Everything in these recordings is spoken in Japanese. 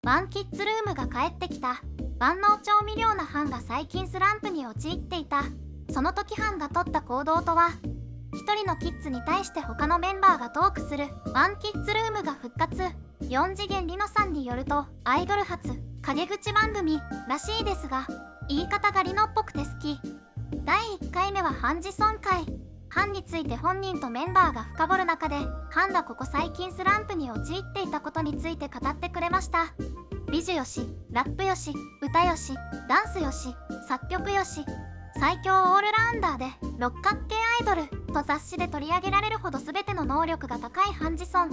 ワンキッズルームが帰ってきた。万能調味料なハンが最近スランプに陥っていた。その時ハンが取った行動とは、一人のキッズに対して他のメンバーがトークするワンキッズルームが復活。4次元リノさんによると、アイドル発陰口番組らしいですが、言い方がリノっぽくて好き。第1回目はハン自尊会。ハンについて本人とメンバーが深掘る中で、ハンがここ最近スランプに陥っていたことについて語ってくれました。美女よし、ラップよし、歌よし、ダンスよし、作曲よし、最強オールラウンダーで六角形アイドルと雑誌で取り上げられるほど全ての能力が高いハンジソン。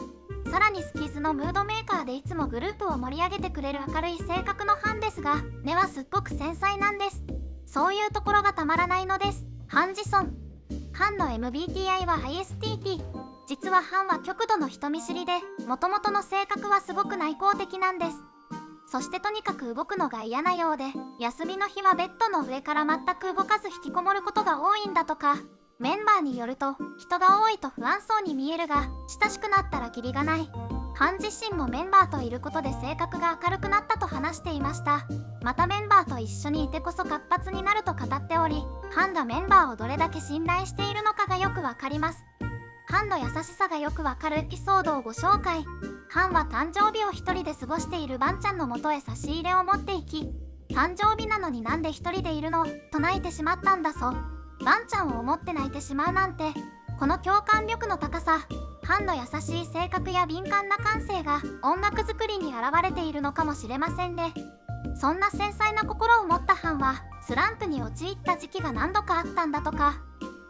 さらにスキズのムードメーカーでいつもグループを盛り上げてくれる明るい性格のハンですが、根はすっごく繊細なんです。そういうところがたまらないのです。ハンジソン。ハンの MBTI は ISTP。実はハンは極度の人見知りで、もともとの性格はすごく内向的なんです。そしてとにかく動くのが嫌なようで、休みの日はベッドの上から全く動かず引きこもることが多いんだとか。メンバーによると、人が多いと不安そうに見えるが、親しくなったらキリがない。ハン自身もメンバーといることで性格が明るくなったと話していました。またメンバーと一緒にいてこそ活発になると語っており、ハンがメンバーをどれだけ信頼しているのかがよくわかります。ハンの優しさがよくわかるエピソードをご紹介。ハンは誕生日を一人で過ごしているバンちゃんのもとへ差し入れを持っていき、誕生日なのになんで一人でいるのと泣いてしまったんだそう。バンちゃんを思って泣いてしまうなんて、この共感力の高さ、ハンの優しい性格や敏感な感性が音楽作りに現れているのかもしれませんね。そんな繊細な心を持ったハンは、スランプに陥った時期が何度かあったんだとか。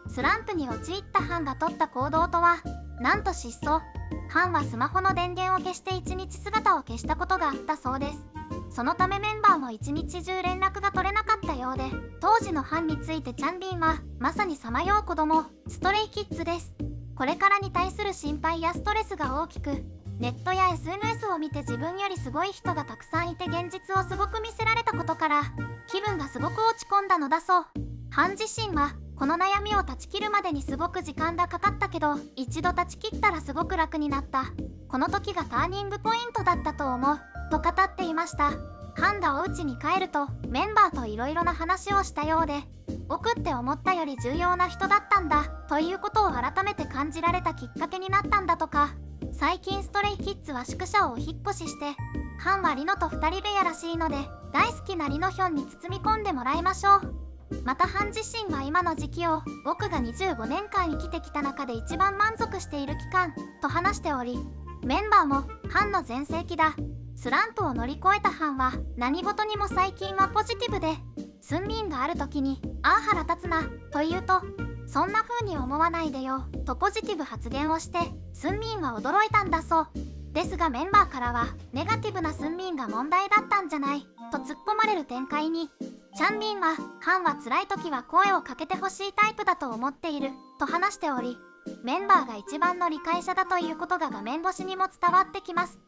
スランプに陥ったハンが取った行動とは、なんと失踪。ハンはスマホの電源を消して1日姿を消したことがあったそうです。そのためメンバーも一日中連絡が取れなかったようで、当時のハンについてチャンビンはまさにさまよう子供、ストレイキッズです。これからに対する心配やストレスが大きく、ネットや SNS を見て自分よりすごい人がたくさんいて現実をすごく見せられたことから、気分がすごく落ち込んだのだそう。ハン自身はこの悩みを断ち切るまでにすごく時間がかかったけど、一度断ち切ったらすごく楽になった。この時がターニングポイントだったと思う。と語っていました。ハンがお家に帰るとメンバーといろいろな話をしたようで、奥って思ったより重要な人だったんだということを改めて感じられたきっかけになったんだとか。最近ストレイキッズは宿舎をお引っ越しして、ハンはリノと2人部屋らしいので、大好きなリノヒョンに包み込んでもらいましょう。またハン自身は今の時期を僕が25年間生きてきた中で一番満足している期間と話しており、メンバーもハンの全盛期だ。スランプを乗り越えたハンは何事にも最近はポジティブで、スンミンがある時に「あー腹立つな」と言うと「そんな風に思わないでよ」とポジティブ発言をして、スンミンは驚いたんだそう。ですがメンバーからはネガティブなスンミンが問題だったんじゃないと突っ込まれる展開に。チャンビンはハンは辛い時は声をかけてほしいタイプだと思っていると話しており、メンバーが一番の理解者だということが画面越しにも伝わってきます。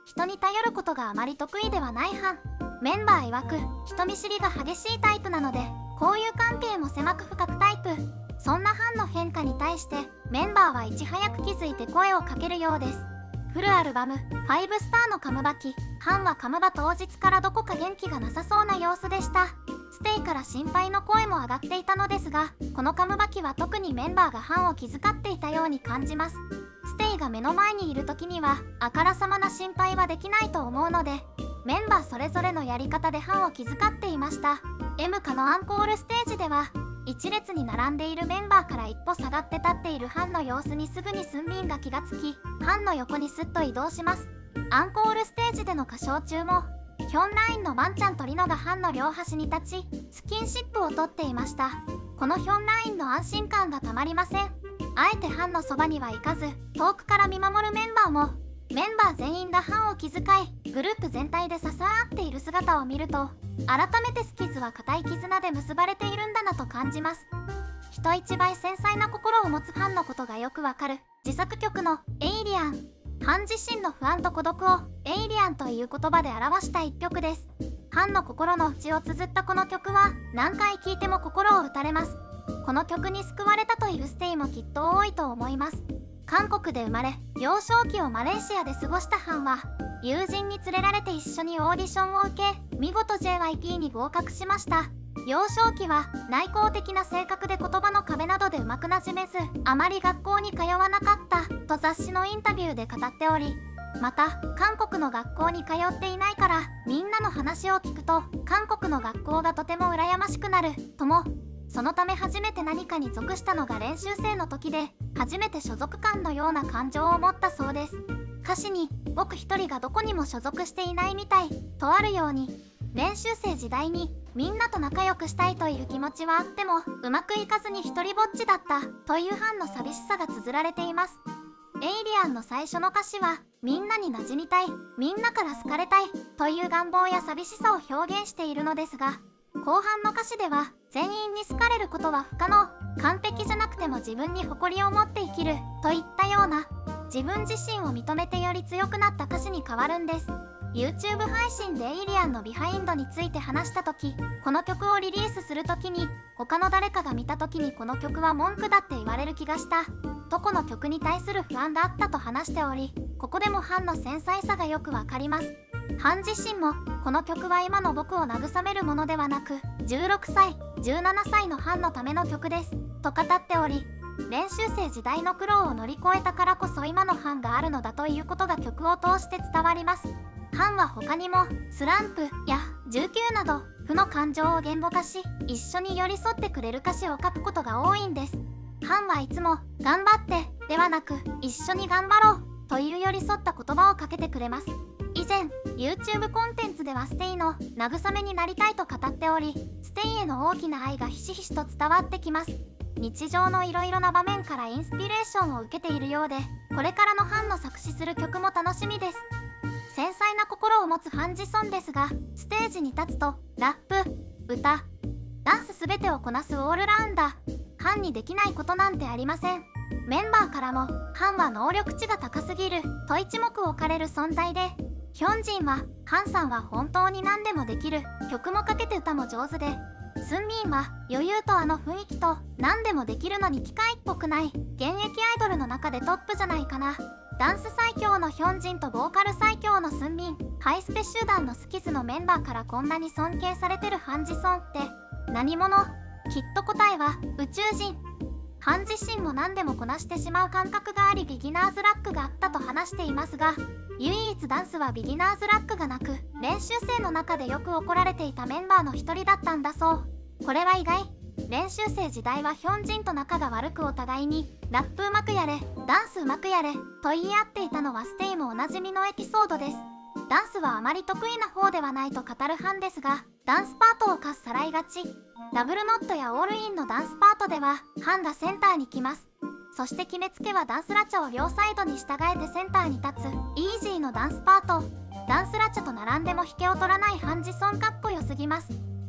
人に頼ることがあまり得意ではないハン。メンバー曰く人見知りが激しいタイプなので、交友関係も狭く深くタイプ。そんなハンの変化に対してメンバーはいち早く気づいて声をかけるようです。フルアルバム「5スターのカムバ期」。ハンはカムバ当日からどこか元気がなさそうな様子でした。ステイから心配の声も上がっていたのですが、このカムバ期は特にメンバーがハンを気遣っていたように感じます。ステイが目の前にいる時にはあからさまな心配はできないと思うので、メンバーそれぞれのやり方でハンを気遣っていました。M カのアンコールステージでは、一列に並んでいるメンバーから一歩下がって立っているハンの様子にすぐにスンミンが気がつき、ハンの横にスッと移動します。アンコールステージでの歌唱中も、ヒョンラインのバンちゃんとリノがハンの両端に立ち、スキンシップをとっていました。このヒョンラインの安心感がたまりません。あえてハンのそばには行かず、遠くから見守るメンバーも、メンバー全員がハンを気遣い、グループ全体で支え合っている姿を見ると、改めてスキズは固い絆で結ばれているんだなと感じます。人一倍繊細な心を持つハンのことがよくわかる自作曲の「エイリアン」。ハン自身の不安と孤独をエイリアンという言葉で表した一曲です。ハンの心の内を綴ったこの曲は何回聴いても心を打たれます。この曲に救われたというステイもきっと多いと思います。韓国で生まれ、幼少期をマレーシアで過ごしたハンは、友人に連れられて一緒にオーディションを受け、見事 JYP に合格しました。幼少期は内向的な性格で言葉の壁などでうまくなじめず、あまり学校に通わなかったと雑誌のインタビューで語っており、また韓国の学校に通っていないからみんなの話を聞くと韓国の学校がとても羨ましくなるとも、そのため初めて何かに属したのが練習生の時で、初めて所属感のような感情を持ったそうです。歌詞に僕一人がどこにも所属していないみたいとあるように、練習生時代にみんなと仲良くしたいという気持ちはあってもうまくいかずに一人ぼっちだったというハンの寂しさが綴られています。エイリアンの最初の歌詞はみんなに馴染みたい、みんなから好かれたいという願望や寂しさを表現しているのですが、後半の歌詞では全員に好かれることは不可能、完璧じゃなくても自分に誇りを持って生きるといったような、自分自身を認めてより強くなった歌詞に変わるんです。 YouTube 配信でエイリアンのビハインドについて話した時、この曲をリリースする時に他の誰かが見た時にこの曲は文句だって言われる気がしたと、この曲に対する不安があったと話しており、ここでもハンの繊細さがよくわかります。ハン自身もこの曲は今の僕を慰めるものではなく16歳17歳のハンのための曲ですと語っており、練習生時代の苦労を乗り越えたからこそ今のハンがあるのだということが曲を通して伝わります。ハンは他にもスランプや19など負の感情を言語化し、一緒に寄り添ってくれる歌詞を書くことが多いんです。ハンはいつも頑張ってではなく一緒に頑張ろうという寄り添った言葉をかけてくれます。以前 YouTube コンテンツではステイの慰めになりたいと語っており、ステイへの大きな愛がひしひしと伝わってきます。日常のいろいろな場面からインスピレーションを受けているようで、これからのハンの作詞する曲も楽しみです。繊細な心を持つハンジソンですが、ステージに立つとラップ、歌、ダンス全てをこなすオールラウンダー。ハンにできないことなんてありません。メンバーからもハンは能力値が高すぎると一目置かれる存在で、ヒョンジンはハンさんは本当に何でもできる、曲もかけて歌も上手で、スンミンは余裕とあの雰囲気と何でもできるのに機械っぽくない、現役アイドルの中でトップじゃないかな。ダンス最強のヒョンジンとボーカル最強のスンミン、ハイスペ集団のスキズのメンバーからこんなに尊敬されてるハンジソンって何者？きっと答えは宇宙人。ハン自身も何でもこなしてしまう感覚があり、ビギナーズラックがあったと話していますが、唯一ダンスはビギナーズラックがなく、練習生の中でよく怒られていたメンバーの一人だったんだそう。これは意外。練習生時代はヒョンジンと仲が悪く、お互いにラップうまくやれ、ダンスうまくやれと言い合っていたのはステイもおなじみのエピソードです。ダンスはあまり得意な方ではないと語るハンですが、ダンスパートを課すさらいがち。ダブルノットやオールインのダンスパートではハンがセンターに来ます。そして決めつけはダンスラチャを両サイドに従えてセンターに立つイージーのダンスパート。ダンスラチャと並んでも引けを取らないハンジソンかっこよすぎます。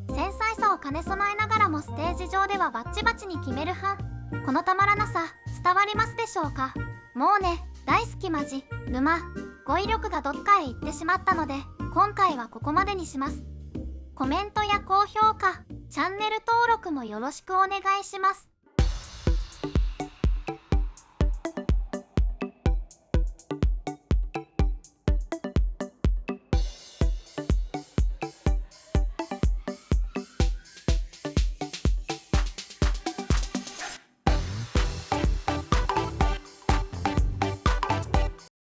繊細さを兼ね備えながらもステージ上ではバッチバチに決めるハン。このたまらなさ伝わりますでしょうか。もうね、大好きマジ沼。語彙力がどっかへ行ってしまったので今回はここまでにします。コメントや高評価、チャンネル登録もよろしくお願いします。